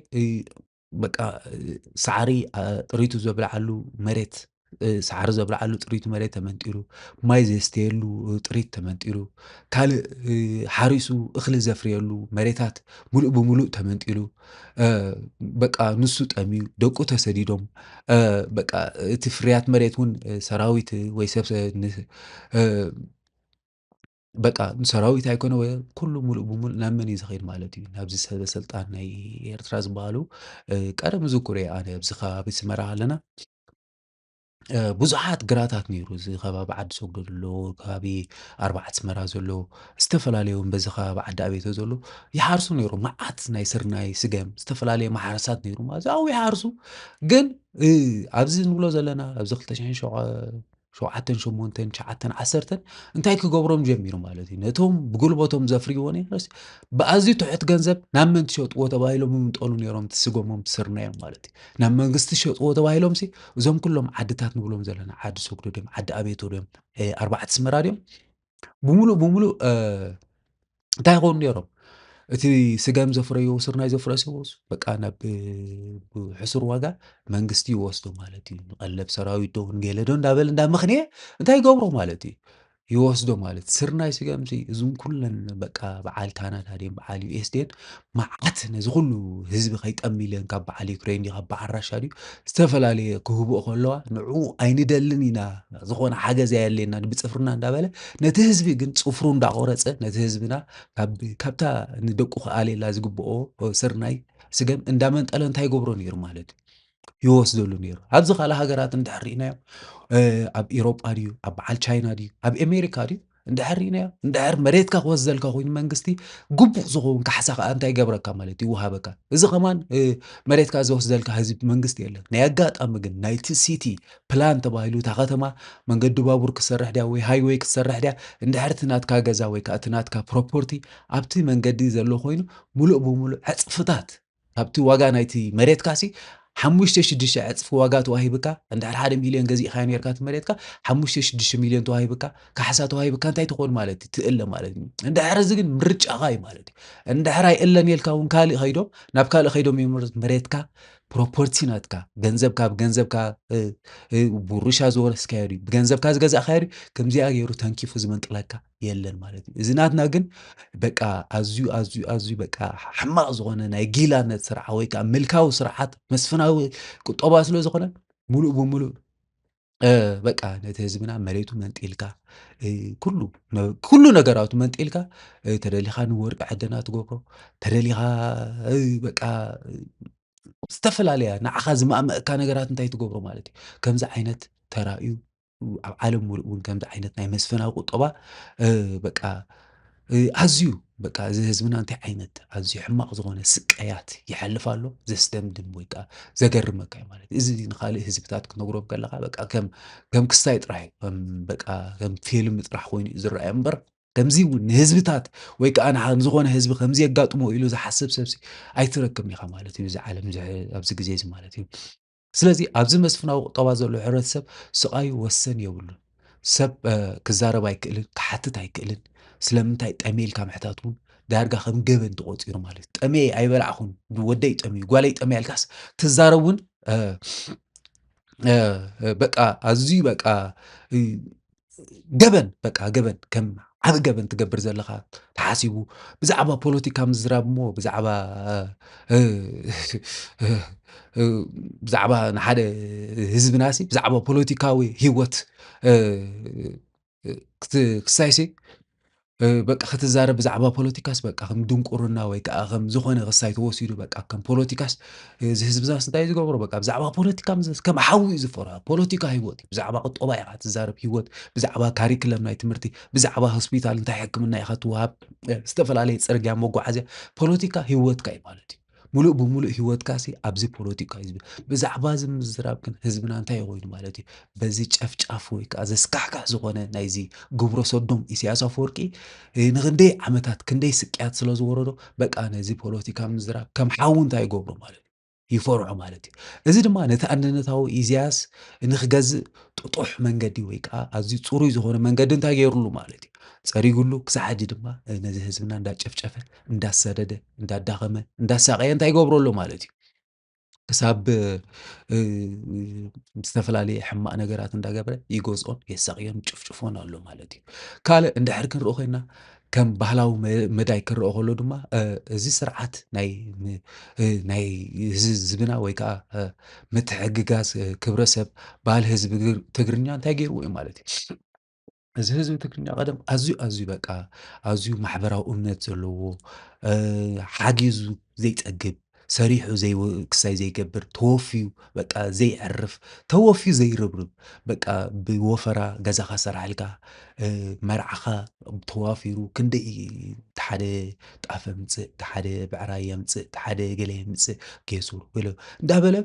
በቃ ሳዕሪ ጥሪቱ ዘብልዓሉ መሬት ሳዕሪ ዘብልዓሉ ጥሪቱ መሬት ተመንጢሩ ማይ ዘስተየሉ ጥሪት ተመንጢሩ ካልእ ሓሪሱ እኽሊ ዘፍርየሉ መሬታት ሙሉእ ብሙሉእ ተመንጢሉ በቃ ንሱ ጠምዩ ደቁ ተሰዲዶም በቃ እቲ ፍርያት መሬት እውን ሰራዊት ወይ ሰብ በቃ ሰራዊት ኣይኮነ ወይ ኩሉ ሙሉእ ብሙሉእ ናብ መን እዩ ዝኸይድ ማለት እዩ ናብዚ ሰበስልጣን ናይ ኤርትራ ዝበሃሉ ቀደም ዝኩረ ኣነ ኣብዚ ከባቢ ስመራ ኣለና ብዙሓት ግራታት ነይሩ እዚ ከባቢ ዓዲ ሰግዶ ዘሎ ከባቢ ኣርባዓተ ስመራ ዘሎ ዝተፈላለዩ በዚ ከባቢ ዓዲ ኣቤተ ዘሎ ይሓርሱ ነይሩ መዓት ናይ ስርናይ ስገም ዝተፈላለየ ማሕረሳት ነይሩ ማለት ኣብኡ ይሓርሱ ግን ኣብዚ ንብሎ ዘለና ኣብዚ 2007 8 9 10 እንታይ ክገብሮም ጀሚሩ ማለት እዩ ነቶም ብጉልበቶም ዘፍርይዎ ነይሮስ ብኣዝዩ ትሑት ገንዘብ ናብ መን ትሸጥዎ ተባሂሎም ይምጠሉ ነይሮም ትስገሞም ትስርናዮም ማለት እዩ ናብ መንግስቲ ሸጥዎ ተባሂሎም ሲ እዞም ኩሎም ዓድታት ንብሎም ዘለና ዓዲ ሰግዶ ድዮም ዓዲ ኣቤቶ ድዮም ኣርባዕተ ስመራ ድዮም ብሙሉእ እንታይ ይኾኑ ነይሮም እቲ ስገም ዘፍረዮ ስርናይ ዘፍረሰዎስ በቃ ናብ ብሕሱር ዋጋ መንግስቲ ይወስዶ ማለት እዩ ንቐለብ ሰራዊት ዶ ንገለ ዶ እንዳበለ እንዳመኽንየ እንታይ ይገብሮ ማለት እዩ ይወስዶ ማለት ስርናይ ስገምሲ እዞም ኩለን በቃ በዓል ካናዳ ድን በዓል ዩኤስ ድን መዓት ነዚ ኩሉ ህዝቢ ከይጠሚለን ካብ በዓል ዩክሬን ድዩ ካብ በዓል ራሻ ድዩ ዝተፈላለየ ክህብኦ ከለዋ ንዕኡ ኣይንደልን ኢና ዝኾነ ሓገዝ ኣየድልየና ብፅፍርና እንዳበለ ነቲ ህዝቢ ግን ፅፍሩ እንዳቆረፀ ነቲ ህዝብና ካብታ ንደቁ ከኣልየላ ዝግብኦ ስርናይ ስገም እንዳመንጠለ እንታይ ይገብሮ ነይሩ ማለት እዩ ይወስደሉ ነይሩ ኣብዚ ካልእ ሃገራት እንድሕር ሪእናዮ ኣብ ኤውሮጳ ድዩ ኣብ በዓል ቻይና ድዩ ኣብ ኣሜሪካ ድዩ እንድሕር ሪእናዮ እንድሕር መሬትካ ክወስደልካ ኮይኑ መንግስቲ ግቡእ ዝኸውን ካሕሳ ከዓ እንታይ ይገብረካ ማለት እዩ ይወሃበካ እዚ ኸማን መሬትካ ዝወስደልካ ህዝቢ መንግስቲ የለን ናይ ኣጋጣሚ ግን ናይቲ ሲቲ ፕላን ተባሂሉ እታ ከተማ መንገዲ ባቡር ክሰርሕ ድያ ወይ ሃይዌይ ክሰርሕ ድያ እንድሕር እቲ ናትካ ገዛ ወይ ከዓ እቲ ናትካ ፕሮፖርቲ ኣብቲ መንገዲ ዘሎ ኮይኑ ሙሉእ ብሙሉእ ዕፅፍታት ካብቲ ዋጋ ናይቲ መሬትካ ሲ 5-6 ዕፅፊ ዋጋ ተዋሂብካ እንድሕር 1 ሚልዮን ገዚእኻ ነርካ እቲ መሬትካ 5-6 ሚልዮን ተዋሂብካ ካሕሳ ተዋሂብካ እንታይ ትኾን ማለት እዩ ትእለ ማለት እዩ እንድሕር እዚ ግን ምርጫኻ እዩ ማለት እዩ እንድሕር ኣይእለን የልካ እውን ካልእ ኸይዶም ናብ ካልእ ኸይዶም ይምርፅ መሬትካ ፕሮፖርቲ ናትካ ገንዘብካ ብገንዘብካ ብሩሻ ዝወረስካዮ ድዩ ብገንዘብካ ዝገዛእካዮ ድዩ ከምዚኣ ገይሩ ተንኪፉ ዝመንጥለካ የለን ማለት እዩ እዚ ናትና ግን በቃ ኣዝዩ በቃ ሕማቕ ዝኾነ ናይ ጊላነት ስርዓ ወይ ከዓ ምልካዊ ስርዓት መስፍናዊ ቁጠባ ስለ ዝኾነ ሙሉእ ብሙሉእ በቃ ነቲ ህዝብና መሬቱ መንጢልካ ኩሉ ነገራቱ መንጢልካ ተደሊኻ ንወርቂ ዕድና ትገብሮ ተደሊኻ በቃ ዝተፈላለያ ንዓኻ ዝማእመእካ ነገራት እንታይ ትገብሮ ማለት እዩ ከምዚ ዓይነት ተራእዩ ኣብ ዓለም ሙሉእ እውን ከምዚ ዓይነት ናይ መስፈናዊ ቁጠባ በቃ ኣዝዩ በቃ እዚ ህዝብና እንታይ ዓይነት ኣዝዩ ሕማቕ ዝኾነ ስቃያት ይሓልፍ ኣሎ ዘስደምድም ወይ ከዓ ዘገርመካ እዩ ማለት እዩ እዚ ንካልእ ህዝብታት ክትነግሮም ከለካ በቃ ከም ክስታይ ጥራሕ እዩ በቃ ከም ፊልም ጥራሕ ኮይኑ እዩ ዝረአዮ እምበር ከምዚ እውን ንህዝብታት ወይ ከዓ ንዝኾነ ህዝቢ ከምዚ የጋጥሞ ኢሉ ዝሓስብ ሰብሲ ኣይትረክብን ኢኻ ማለት እዩ እዚ ዓለም ኣብዚ ግዜ እዚ ማለት እዩ ስለዚ ኣብዚ መስፍናዊ ቁጠባ ዘሎ ሕብረተሰብ ስቃዩ ወሰን የብሉን ሰብ ክዛረብ ኣይክእልን ክሓትት ኣይክእልን ስለምንታይ ጠሜልካ ምሕታት እውን ዳርጋ ከም ገበን ተቆፂሩ ማለት እዩ ጠሜየ ኣይበላዕኹን ወደይ ጠምዩ ጓለይ ጠምያ ኢልካስ ትዛረብ እውን በቃ ኣዝዩ በቃ እ ገበን በቃ ገበን ከም ዓቢ ገበን ትገብር ዘለኻ ተሓሲቡ ብዛዕባ ፖለቲካ ምዝራብ እሞ ብዛዕባ እ ብዛዕባ ንሓደ ህዝብናሲ ብዛዕባ ፖለቲካዊ ሂወት እ ክሳይሲ በቃ ክትዛረብ ብዛዕባ ፖለቲካስ በቃ ከም ድንቁርና ወይ ከዓ ከም ዝኾነ ክሳይ ተወሲዱ በቃ ከም ፖለቲካስ እዚ ህዝብናስ እንታይ እዩ ዝገብሮ በቃ ብዛዕባ ፖለቲካ ከም ሓዊ እዩ ዝፈርሖ ፖለቲካ ሂወት እዩ ብዛዕባ ቁጠባ ኢኻ ትዛረብ ሂወት ብዛዕባ ካሪክለም ናይ ትምህርቲ ብዛዕባ ሆስፒታል እንታይ ሕክምና ኢኻ ትወሃብ ዝተፈላለየ ፅርግያ መጓዓዝያ ፖለቲካ ሂወትካ እዩ ማለት እዩ ሙሉእ ብሙሉእ ሂወትካሲ ኣብዚ ፖለቲካ እዩ ብዛዕባ እዚ ምዝራብ ግን ህዝብና እንታይ ኮይኑ ማለት እዩ በዚ ጨፍጫፍ ወይ ከዓ ዘስካሕካሕ ዝኾነ ናይዚ ግብረ ሰዶም ኢሳያስ ኣፈወርቂ ንክንደይ ዓመታት ክንደይ ስቅያት ስለ ዝወረዶ በቃ ነዚ ፖለቲካ ምዝራብ ከም ሓዊ እንታይ ይገብሮ ማለት እዩ ይፈርዖ ማለት እዩ እዚ ድማ ነቲ አንድነታዊ ኢሳያስ ንክገዝእ ጥጡሕ መንገዲ ወይ ከዓ ኣዝዩ ፅሩይ ዝኾነ መንገዲ እንታይ ገይሩሉ ማለት እዩ ፀሪጉሉ ክሳብ ሕጂ ድማ ነዚ ህዝብና እንዳጨፍጨፈ እንዳሰደደ እንዳዳኸመ እንዳሳቀየ እንታይ ይገብረሎ ማለት እዩ ክሳብ ዝተፈላለየ ሕማቕ ነገራት እንዳገበረ ይገዝኦን የሳቅዮን ጭፍጭፎን ኣሎ ማለት እዩ ካልእ እንድሕር ክንርኢ ኮይና ከም ባህላዊ መዳይ ክርአ ከሎ ድማ እዚ ስርዓት ናይ ህዝብና ወይ ከዓ ምትሕግጋዝ ክብረሰብ ባህሊ ህዝቢ ትግርኛ እንታይ ገይርዎ እዩ ማለት እዩ እዚ ህዝቢ ትግርኛ ቀደም ኣዝዩ ኣዝዩ በቃ ኣዝዩ ማሕበራዊ እምነት ዘለዎ ሓጊዙ ዘይጠግብ ሰሪሑ ክሳይ ዘይገብር ተወፊዩ በቃ ዘይዕርፍ ተወፊዩ ዘይርብርብ በቃ ብወፈራ ገዛኻ ሰራሕ ኢልካ መርዓኻ ተዋፊሩ ክንደይ እተሓደ ጣፍ የምፅእ እተሓደ ብዕራይ የምፅእ እተሓደ ገለ የምፅእ ጌሱር ገለ እንዳበለ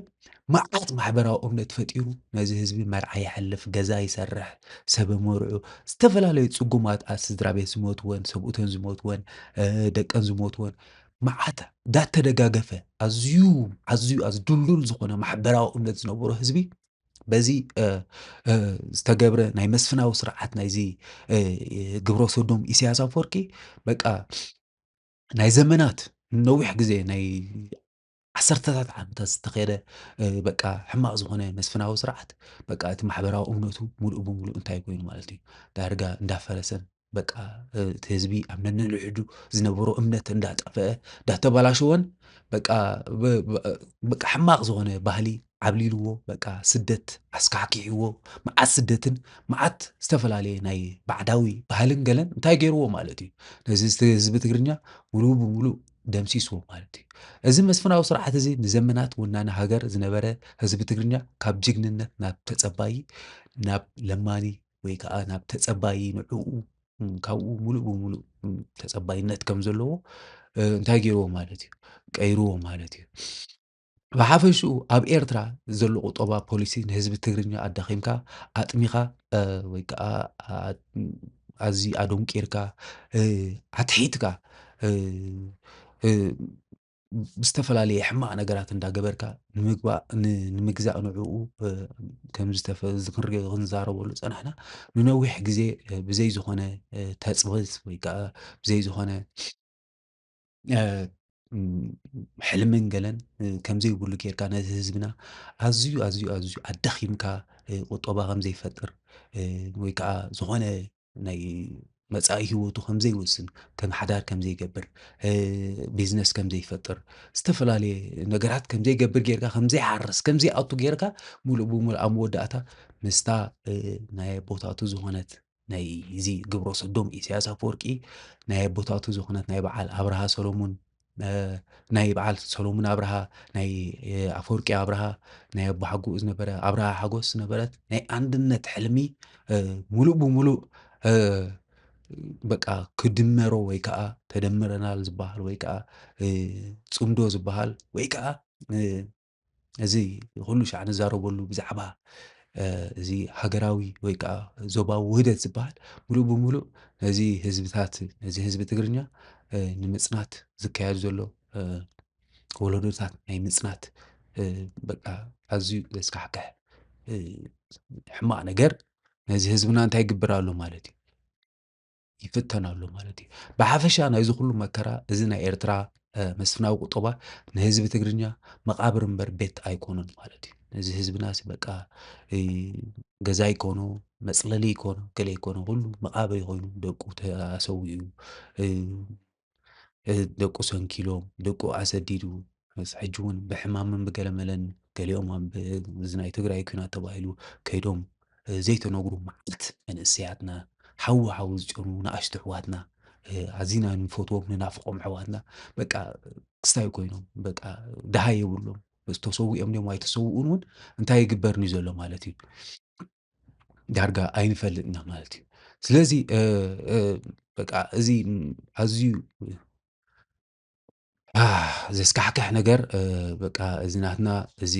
መዓት ማሕበራዊ እምነት ፈጢሩ ነዚ ህዝቢ መርዓ የሕልፍ ገዛ ይሰርሕ ሰብ መርዑ ዝተፈላለዩ ፅጉማት ስድራ ቤት ዝሞትወን ሰብኡተን ዝሞትወን ደቀን ዝሞትወን መዓት እንዳተደጋገፈ ኣዝዩ ኣዝዩ ኣዝ ድልዱል ዝኾነ ማሕበራዊ እምነት ዝነበሮ ህዝቢ በዚ ዝተገብረ ናይ መስፍናዊ ስርዓት ናይዚ ግብረ ሰዶም ኢሳያስ ኣፈወርቂ በቃ ናይ ዘመናት ነዊሕ ግዜ ናይ ዓሰርተታት ዓመታት ዝተኸደ በቃ ሕማቕ ዝኾነ መስፍናዊ ስርዓት በቃ እቲ ማሕበራዊ እምነቱ ሙሉእ ብሙሉእ እንታይ ኮይኑ ማለት እዩ ዳርጋ እንዳፈረሰን በቃ እቲ ህዝቢ ኣብ ነንሕድሕዱ ዝነበሮ እምነት እንዳጠፍአ እንዳተበላሸወን በቃ በቃ ሕማቕ ዝኾነ ባህሊ ዓብሊልዎ በቃ ስደት ኣስካሕኪዕዎ መዓት ስደትን መዓት ዝተፈላለየ ናይ ባዕዳዊ ባህልን ገለን እንታይ ገይርዎ ማለት እዩ ነዚ ህዝቢ ትግርኛ ሙሉእ ብሙሉእ ደምሲስዎ ማለት እዩ እዚ መስፍናዊ ስርዓት እዚ ንዘመናት ወናኒ ሃገር ዝነበረ ህዝቢ ትግርኛ ካብ ጅግንነት ናብ ተፀባይ ናብ ለማኒ ወይ ከዓ ናብ ተፀባይ ንዕኡ ካብኡ ሙሉእ ብሙሉእ ተፀባይነት ከም ዘለዎ እንታይ ገይርዎ ማለት እዩ ቀይርዎ ማለት እዩ ብሓፈሽኡ ኣብ ኤርትራ ዘሎ ቁጠባ ፖሊሲ ንህዝቢ ትግርኛ ኣዳኺምካ ኣጥሚኻ ወይ ከዓ ኣዝዩ ኣደንቂርካ ኣትሒትካ ብዝተፈላለየ ሕማቕ ነገራት እንዳገበርካ ንምግዛእ ንዕኡ ከምዚ ክንዛረበሉ ፀናሕና ንነዊሕ ግዜ ብዘይ ዝኾነ ተፅብት ወይ ከዓ ብዘይ ዝኾነ ሕልምን ገለን ከምዘይብሉ ጌርካ ነቲ ህዝብና ኣዝዩ ኣዝዩ ኣዝዩ ኣዳኺምካ ቁጠባ ከም ዘይፈጥር ወይ ከዓ ዝኾነ ናይ መጻኢ ሂወቱ ከም ዘይውስን ከመሓዳር ከም ዘይገብር ቢዝነስ ከም ዘይፈጥር ዝተፈላለየ ነገራት ከም ዘይገብር ጌርካ ከም ዘይሓርስ ከም ዘይኣቱ ጌርካ ሙሉእ ብሙሉእ ኣብ መወዳእታ ምስታ ናይ ኣቦታቱ ዝኾነት ናይ እዚ ግብረ ሰዶም ኢሳያስ ኣፈወርቂ ናይ ኣቦታቱ ዝኾነት ናይ በዓል ኣብርሃ ሰሎሞን ናይ በዓል ሰሎሞን ኣብርሃ ናይ ኣፈወርቂ ኣብርሃ ናይ ኣቦ ሓጉኡ ዝነበረ ኣብርሃ ሓጎስ ዝነበረት ናይ አንድነት ሕልሚ ሙሉእ ብሙሉእ በቃ ክድመሮ ወይ ከዓ ተደምረናል ዝበሃል ወይ ከዓ ፅምዶ ዝበሃል ወይ ከዓ እዚ ኩሉ ሻዕ ንዛረበሉ ብዛዕባ እዚ ሃገራዊ ወይ ከዓ ዞባዊ ውህደት ዝበሃል ሙሉእ ብሙሉእ ነዚ ህዝብታት ነዚ ህዝቢ ትግርኛ ንምፅናት ዝካየድ ዘሎ ወለዶታት ናይ ምፅናት በቃ ኣዝዩ ዘስካሕክሕ ሕማቕ ነገር ነዚ ህዝብና እንታይ ይግበር ኣሎ ማለት እዩ ይፍተን ኣሎ ማለት እዩ ብሓፈሻ ናይዚ ኩሉ መከራ እዚ ናይ ኤርትራ መስፍናዊ ቁጠባ ንህዝቢ ትግርኛ መቃብር እምበር ቤት ኣይኮነን ማለት እዩ ነዚ ህዝብናስ በቃ እ ገዛ ይኮኖ፣ መጽለሊ ይኮኖ፣ ገለ ይኮኖ ኩሉ መቓበይ ኮይኑ ደቁ ተሰዊኡ እ ደቁ ሰንኪሎም፣ ደቁ ኣሰዲዱ ሕጂ እውን ብሕማምን ብገለመለን ገሊኦም ኣብ እዚ ናይ ትግራይ ኩናት ተባሂሉ ከይዶም ዘይተነግሩ መዓልት መንእሰያትና ሓዊ ሓዊ ዝጨኑ ንኣሽቱ ኣሕዋትና ኣዝና ንፈትዎም ንናፍቖም ኣሕዋትና በቃ ክስታይ ኮይኖም በቃ ድሃ የብሎም ተሰዊኦም ድዮም ኣይተሰውኡን እውን እንታይ ይግበርኒ ዘሎ ማለት እዩ ዳርጋ ኣይንፈልጥና ማለት እዩ። ስለዚ በቃ እዚ ኣዝዩ ዘስካሕክሕ ነገር በቃ እዚ ናትና እዚ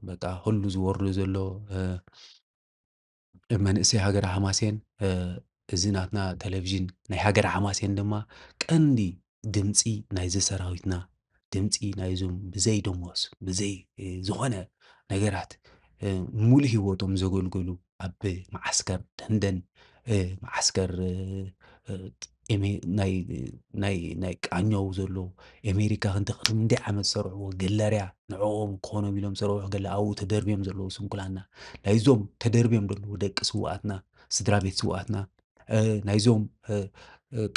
በቃ ኩሉ ዝወርዶ ዘሎ መንእሰይ ሃገረ ሓማሴን እዚ ናትና ቴሌቭዥን ናይ ሃገረ ሓማሴን ድማ ቀንዲ ድምፂ ናይዚ ሰራዊትና ድምፂ ናይዞም ብዘይ ደሞዝ ብዘይ ዝኾነ ነገራት ሙሉእ ሂወቶም ዘገልገሉ ኣብ ማዓስከር ደንደን ማዓስከር ናይ ቃኘው ዘሎ ኣሜሪካ ክንደይ ዓመት ዝሰርሕዎ ገለርያ ንዕኦም ክኾኖም ኢሎም ዝሰርሑ ገለ ኣብኡ ተደርብዮም ዘለዉ ስንኩላና ናይዞም ተደርብዮም ዘለዉ ደቂ ስውኣትና ስድራ ቤት ስውኣትና ናይዞም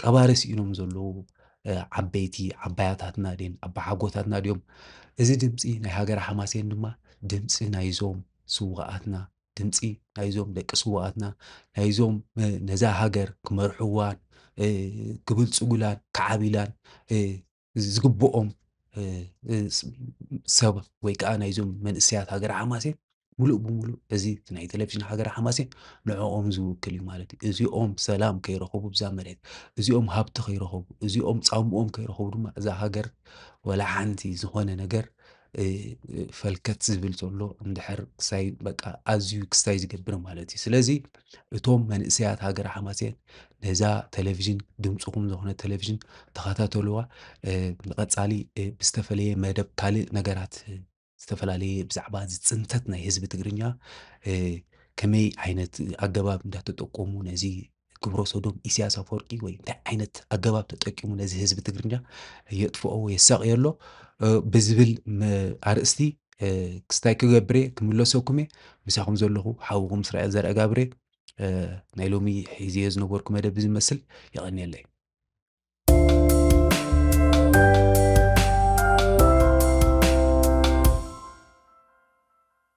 ቀባሪ ስኢኖም ዘለዉ ዓበይቲ ዓባያታትና ድን ኣባ ሓጎታትና ድዮም እዚ ድምፂ ናይ ሃገረ ሓማሴን ድማ ድምፂ ናይዞም ስዋኣትና ድምፂ ናይዞም ደቂ ስዋኣትና ናይዞም ነዛ ሃገር ክመርሕዋን ክብልጽጉላን ክዓቢላን ዝግብኦም ሰብ ወይ ከዓ ናይዞም መንእሰያት ሃገረ ሓማሴን ሙሉእ ብሙሉእ እዚ ናይ ቴሌቭዥን ሃገረ ሓማሴን ንዕኦም ዝውክል እዩ ማለት እዩ። እዚኦም ሰላም ከይረኸቡ ብዛ መሬት እዚኦም ሃብቲ ከይረኸቡ እዚኦም ጻምኦም ከይረኸቡ ድማ እዛ ሃገር ወላ ሓንቲ ዝኾነ ነገር ፈልከት ዝብል ዘሎ እንድሕር ክሳይ በቃ ኣዝዩ ክስታይ ዝገብር ማለት እዩ። ስለዚ እቶም መንእሰያት ሃገረ ሓማሴን ነዛ ቴሌቭዥን ድምፅኹም ዝኾነ ቴሌቭዥን ተኸታተልዋ። ንቐጻሊ ብዝተፈለየ መደብ ካልእ ነገራት ዝተፈላለየ ብዛዕባ ዝፅንተት ናይ ህዝቢ ትግርኛ ከመይ ዓይነት ኣገባብ እንዳተጠቀሙ ነዚ ግብረ ሰዶም ኢሳያስ ኣፈወርቂ ወይ እንታይ ዓይነት ኣገባብ ተጠቂሙ ነዚ ህዝቢ ትግርኛ የጥፍኦ የሳቅዮ ኣሎ ብዝብል ኣርእስቲ ክስታይ ክገብር እየ ክምለሰኩም እየ ምሳኹም ዘለኹ ሓውኩም እስራኤል ዘርአጋብረ ናይ ሎሚ ሒዝዮ ዝነበርኩ መደብ ዝመስል ይቐኒየለይ።